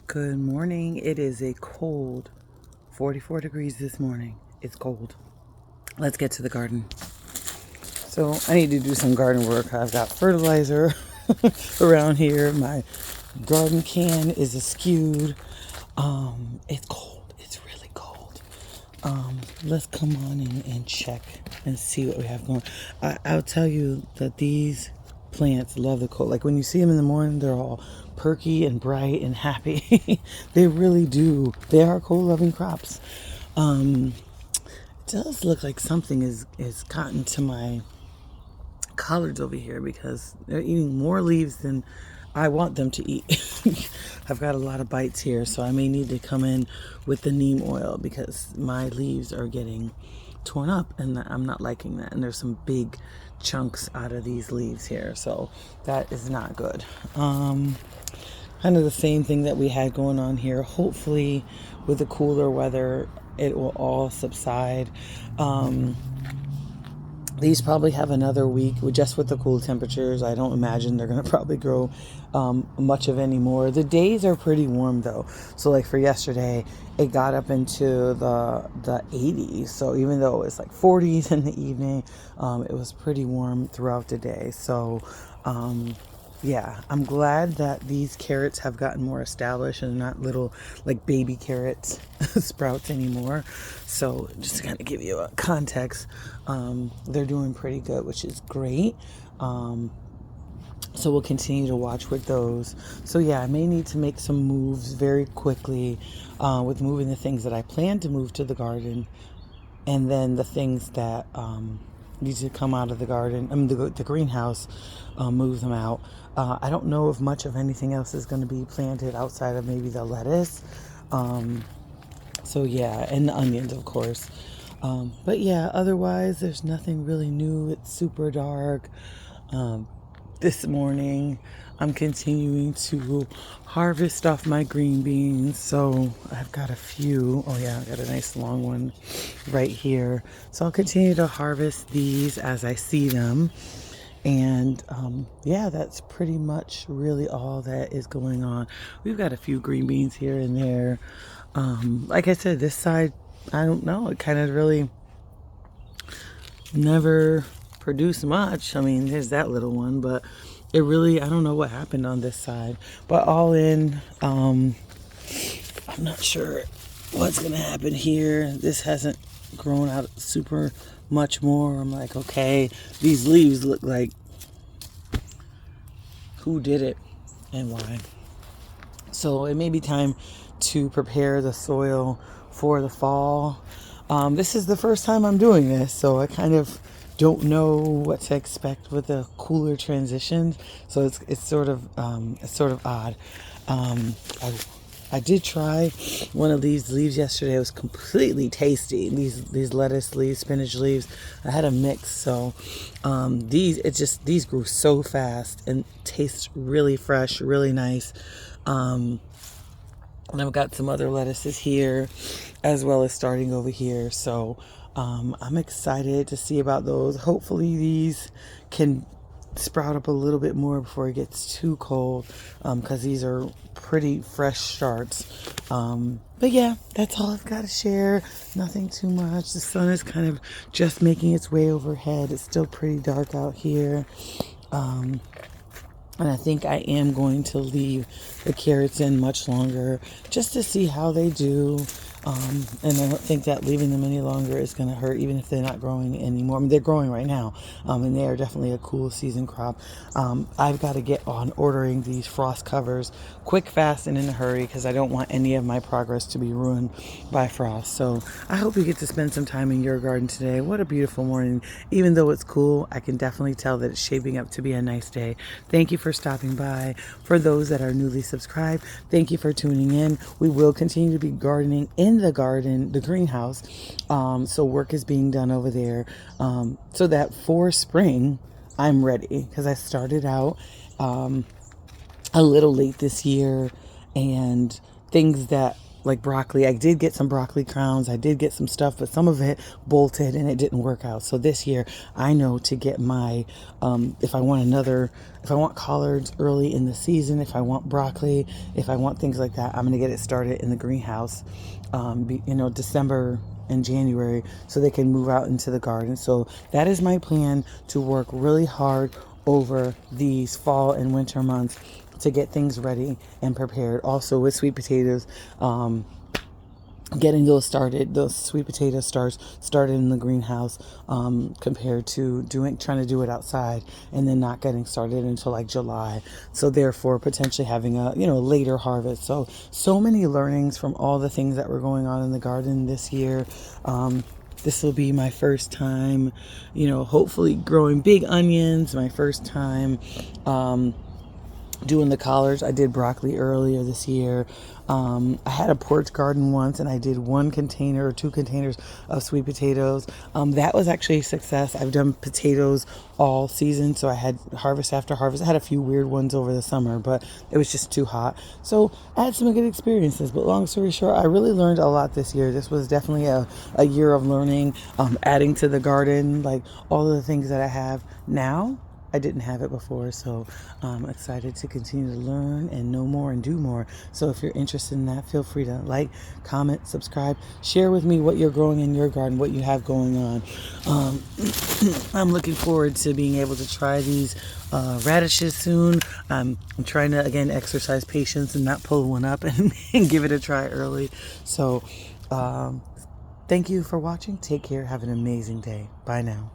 Good morning. It is a cold 44 degrees this morning. It's cold. Let's get to the garden. So I need to do some garden work. I've got fertilizer around here. My garden can is askewed. It's cold. It's really cold. Let's come on and check and see what we have going. I'll tell you that these plants love the cold. Like when you see them in the morning, they're all perky and bright and happy. They really do. They are cold loving crops. It does look like something is gotten to my collards over here because they're eating more leaves than I want them to eat. I've got a lot of bites here, so I may need to come in with the neem oil because my leaves are getting torn up and I'm not liking that. And there's some big chunks out of these leaves here, so that is not good. Kind of the same thing that we had going on here. Hopefully with the cooler weather, it will all subside. These probably have another week just with the cool temperatures. I don't imagine they're going to probably grow much of any more. The days are pretty warm though. So like for yesterday, it got up into the 80s. So even though it was like 40s in the evening, it was pretty warm throughout the day. So yeah, I'm glad that these carrots have gotten more established and not little like baby carrots sprouts anymore. So just to kind of give you a context, they're doing pretty good, which is great. So we'll continue to watch with those. So yeah, I may need to make some moves very quickly with moving the things that I plan to move to the garden, and then the things that need to come out of the garden, the greenhouse, move them out. I don't know if much of anything else is going to be planted outside of maybe the lettuce. So yeah, and the onions, of course. But yeah, otherwise, there's nothing really new. It's super dark. This morning, I'm continuing to harvest off my green beans. So I've got a few. Oh yeah, I got a nice long one right here. So I'll continue to harvest these as I see them. And yeah, that's pretty much really all that is going on. We've got a few green beans here and there. Like I said, this side, I don't know. It kind of really never produced much. I mean, there's that little one, but it really, I don't know what happened on this side. But all in, I'm not sure what's going to happen here. This hasn't grown out super much more. I'm like, okay, these leaves look like who did it and why. So it may be time to prepare the soil for the fall. This is the first time I'm doing this, so I kind of don't know what to expect with the cooler transitions. So it's sort of odd. I did try one of these leaves yesterday. It was completely tasty. These lettuce leaves, spinach leaves. I had a mix, so these grew so fast and taste really fresh, really nice. And I've got some other lettuces here as well as starting over here. So I'm excited to see about those. Hopefully these can sprout up a little bit more before it gets too cold, because these are pretty fresh starts. But yeah, that's all I've got to share. Nothing too much. The sun is kind of just making its way overhead. It's still pretty dark out here. And I think I am going to leave the carrots in much longer just to see how they do. And I don't think that leaving them any longer is going to hurt, even if they're not growing anymore. I mean, they're growing right now, and they are definitely a cool season crop. I've got to get on ordering these frost covers quick, fast, and in a hurry because I don't want any of my progress to be ruined by frost. So I hope you get to spend some time in your garden today. What a beautiful morning. Even though it's cool, I can definitely tell that it's shaping up to be a nice day. Thank you for stopping by. For those that are newly subscribed, thank you for tuning in. We will continue to be gardening in the garden, the greenhouse. So work is being done over there, so that for spring I'm ready, because I started out a little late this year, and things that like broccoli. I did get some broccoli crowns. I did get some stuff, but some of it bolted and it didn't work out. So this year I know to get my, if I want collards early in the season, if I want broccoli, if I want things like that, I'm going to get it started in the greenhouse, December and January, so they can move out into the garden. So that is my plan, to work really hard over these fall and winter months to get things ready and prepared. Also with sweet potatoes, getting those sweet potato started in the greenhouse, compared to trying to do it outside and then not getting started until like July. So therefore potentially having a later harvest. So many learnings from all the things that were going on in the garden this year. This will be my first time, hopefully growing big onions. My first time doing the collards. I did broccoli earlier this year. I had a porch garden once and I did 1 container or 2 containers of sweet potatoes. That was actually a success. I've done potatoes all season, so I had harvest after harvest. I had a few weird ones over the summer, but it was just too hot. So I had some good experiences, but long story short, I really learned a lot this year. This was definitely a year of learning, adding to the garden, like all of the things that I have now. I didn't have it before, so I'm excited to continue to learn and know more and do more. So if you're interested in that, feel free to like, comment, subscribe, share with me what you're growing in your garden, what you have going on. I'm looking forward to being able to try these radishes soon. I'm trying to, again, exercise patience and not pull one up and give it a try early. So thank you for watching. Take care. Have an amazing day. Bye now.